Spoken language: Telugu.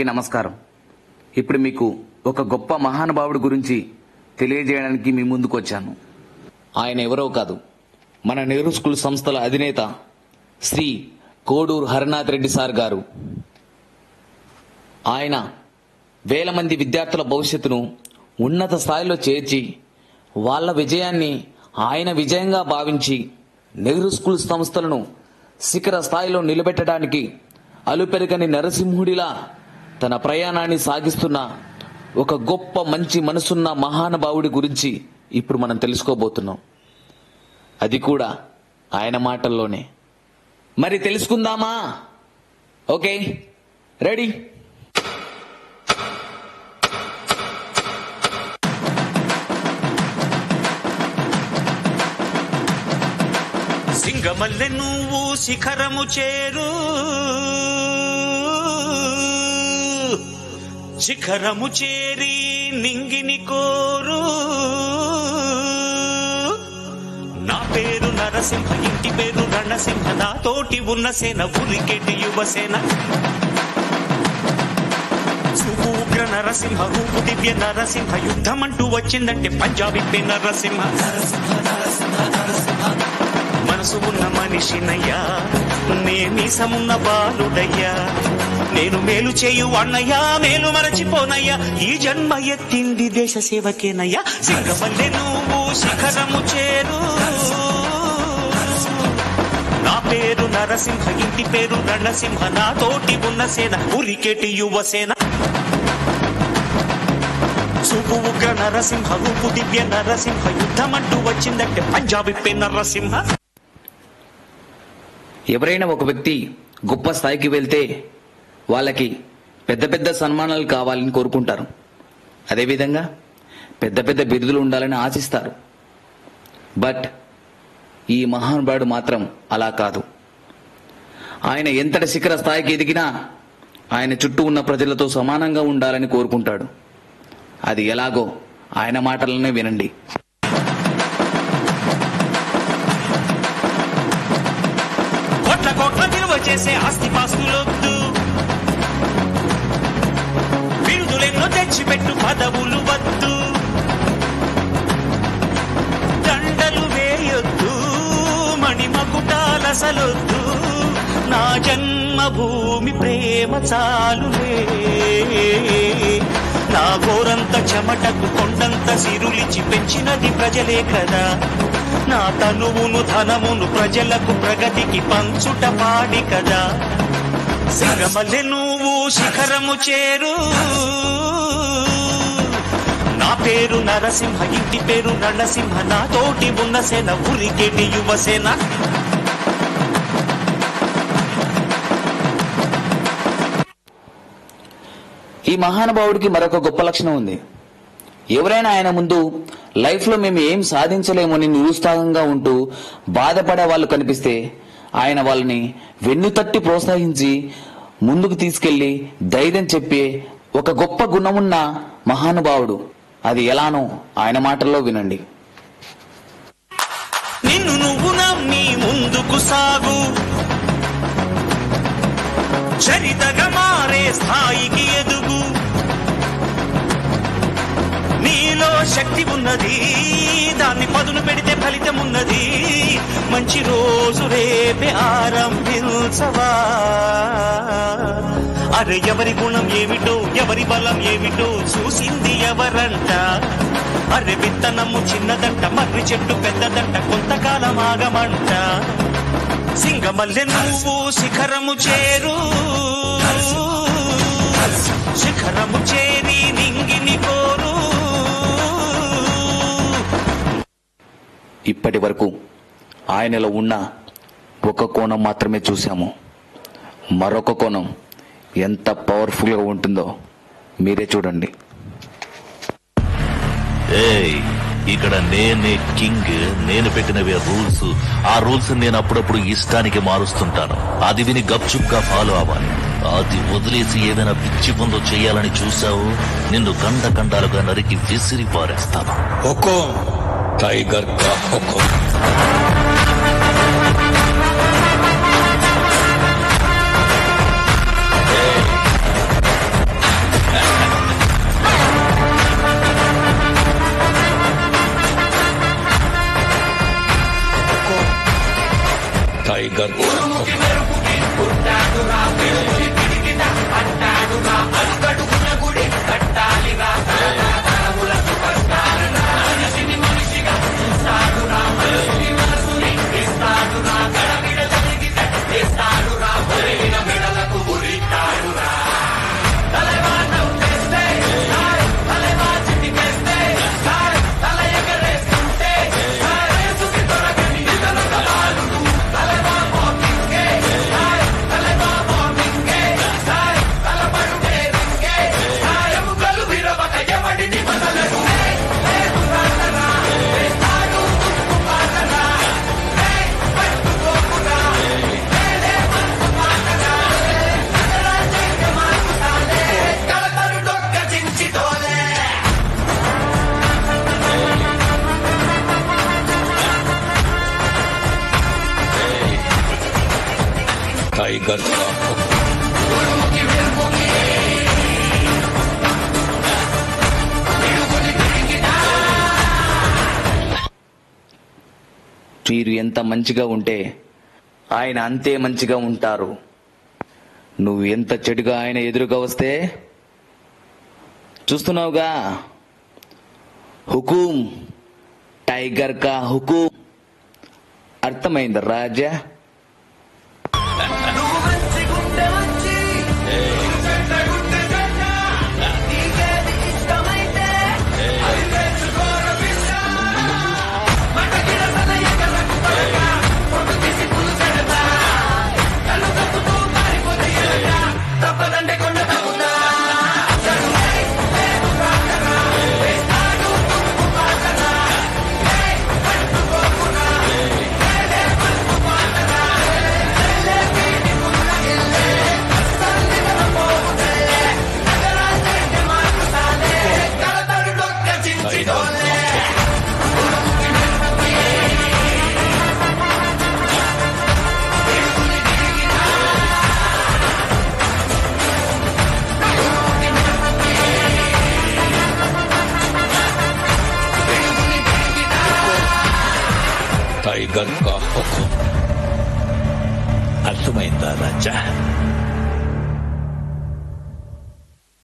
అందరికీ నమస్కారం. ఇప్పుడు మీకు ఒక గొప్ప మహానుభావుడి గురించి తెలియజేయడానికి మీ ముందుకు వచ్చాను. ఆయన ఎవరో కాదు, మన నెహ్రూ స్కూల్ సంస్థల అధినేత శ్రీ కోడూరు హరినాథ్ రెడ్డి సార్ గారు. ఆయన వేల మంది విద్యార్థుల భవిష్యత్తును ఉన్నత స్థాయిలో చేర్చి వాళ్ళ విజయాన్ని ఆయన విజయంగా భావించి నెహ్రూ స్కూల్ సంస్థలను శిఖర స్థాయిలో నిలబెట్టడానికి అలుపెరగని నరసింహుడిలా తన ప్రయాణాన్ని సాగిస్తున్న ఒక గొప్ప మంచి మనసున్న మహానుభావుడి గురించి ఇప్పుడు మనం తెలుసుకోబోతున్నాం. అది కూడా ఆయన మాటల్లోనే. మరి తెలుసుకుందామా? Okay, ready? సింగమల్లె నువ్వు శిఖరము చేరు, శిఖరము చేరి నింగిని కోరు. నా పేరు నరసింహ, ఇంటి పేరు రణసింహ, నాతోటి ఉన్న సేన ఉరికెటి యువసేన. ఉగ్ర నరసింహ, రూపు దివ్య నరసింహ, యుద్ధమంటూ వచ్చిందంటే పంజాబీ నరసింహ. మనసు ఉన్న మనిషినయ్యా, నేమీసమున్న బాలుడయ్యా, నేను మేలు చేయు అన్నయ్యా, మేలు మరచిపోనయ్యా, ఈ జన్మ ఎత్తింది దేశ సేవకేనయ్యా. సింగమల్లె నువ్వు శిఖరము చేరు, నా పేరు నరసింహ, ఇంటి పేరు రణసింహ, నాతోటి ఉన్న సేన ఉరికెటి యువసేన. చూపు ఉగ్ర నరసింహ, రూపు దివ్య నరసింహ, యుద్ధమంటూ వచ్చిందంటే పంజాబీ నరసింహ. ఎవరైనా ఒక వ్యక్తి గొప్ప స్థాయికి వెళ్తే వాళ్ళకి పెద్ద పెద్ద సన్మానాలు కావాలని కోరుకుంటారు. అదేవిధంగా పెద్ద పెద్ద బిరుదులు ఉండాలని ఆశిస్తారు. బట్ ఈ మహానుభావుడు మాత్రం అలా కాదు. ఆయన ఎంతటి శిఖర స్థాయికి ఎదిగినా ఆయన చుట్టూ ఉన్న ప్రజలతో సమానంగా ఉండాలని కోరుకుంటాడు. అది ఎలాగో ఆయన మాటలనే వినండి. కోట్ల కోట్ల విలువ చేసే ఆస్తి పాస్తులొద్దు, బిరుదులెన్నో తెచ్చిపెట్టు పదవులు వద్దు, దండలు వేయొద్దు, మణిమకుటాలసలొద్దు, నా జన్మభూమి ప్రేమ చాలులే. నా గోరంత చెమటకు కొండంత సిరులిచి పెంచినది ప్రజలే కదా, నా తనువును ధనమును ప్రజలకు ప్రగతికి పంచుట పాడి కదా. సింగమల్లె నువ్వు శిఖరము చేరు, నా పేరు నరసింహ, ఇంటి పేరు రణసింహ, నాతోటి ఉన్న సేన ఉరికెటి యువసేన. ఈ మహానుభావుడికి మరొక గొప్ప లక్షణం ఉంది. ఎవరైనా ఆయన ముందు లైఫ్ లో మేము ఏం సాధించలేమని నిరుత్సాహంగా ఉంటూ బాధపడే వాళ్ళు కనిపిస్తే ఆయన వాళ్ళని వెన్నుతట్టి ప్రోత్సహించి ముందుకు తీసుకెళ్లి ధైర్యం చెప్పే ఒక గొప్ప గుణమున్న మహానుభావుడు. అది ఎలానో ఆయన మాటల్లో వినండి. నిన్ను నువ్వు నమ్మి ముందుకు సాగు, చరితగా మారే స్థాయికి ఎదుగు. నీలో శక్తి ఉన్నది, దాన్ని పదును పెడితే ఫలితం ఉన్నది. మంచి రోజు రేపే ఆరంభించవా. అరే ఎవరి గుణం ఏమిటో, ఎవరి బలం ఏమిటో చూసింది ఎవరంట. అరే విత్తనము చిన్నదంట, మర్రి చెట్టు పెద్దదంట, కొంతకాలం ఆగమంట. సింగమల్లె నువ్వు శిఖరము చేరు, శిఖరము చేరి నింగిని కోరు. ఇప్పటి వరకు ఆయనలో ఉన్న ఒక కోణం మాత్రమే చూశాము. మరొక కోణం ఎంత పవర్ఫుల్ గా ఉంటుందో మీరే చూడండి. ఇక్కడ నేనే కింగ్, నేను పెట్టినవే రూల్స్. ఆ రూల్స్ నేను అప్పుడప్పుడు ఇష్టానికి మారుస్తుంటాను. అది విని గప్చుప్ గా ఫాలో అవ్వాలి. అది వదిలేసి ఏదైనా పిచ్చి పనులు చేయాలని చూసావు, నిన్ను కండ కండాలుగా నరికి విసిరి పారేస్తాను. హుకుం టైగర్ కా హుకుం. మీరు ఎంత మంచిగా ఉంటే ఆయన అంతే మంచిగా ఉంటారు. నువ్వు ఎంత చెడుగా ఆయన ఎదురుగా వస్తే చూస్తున్నావుగా, హుకుం టైగర్ కా హుకుం. అర్థమైంది రాజా? टाइगर का हुक्म. अर्थమైందా राजा?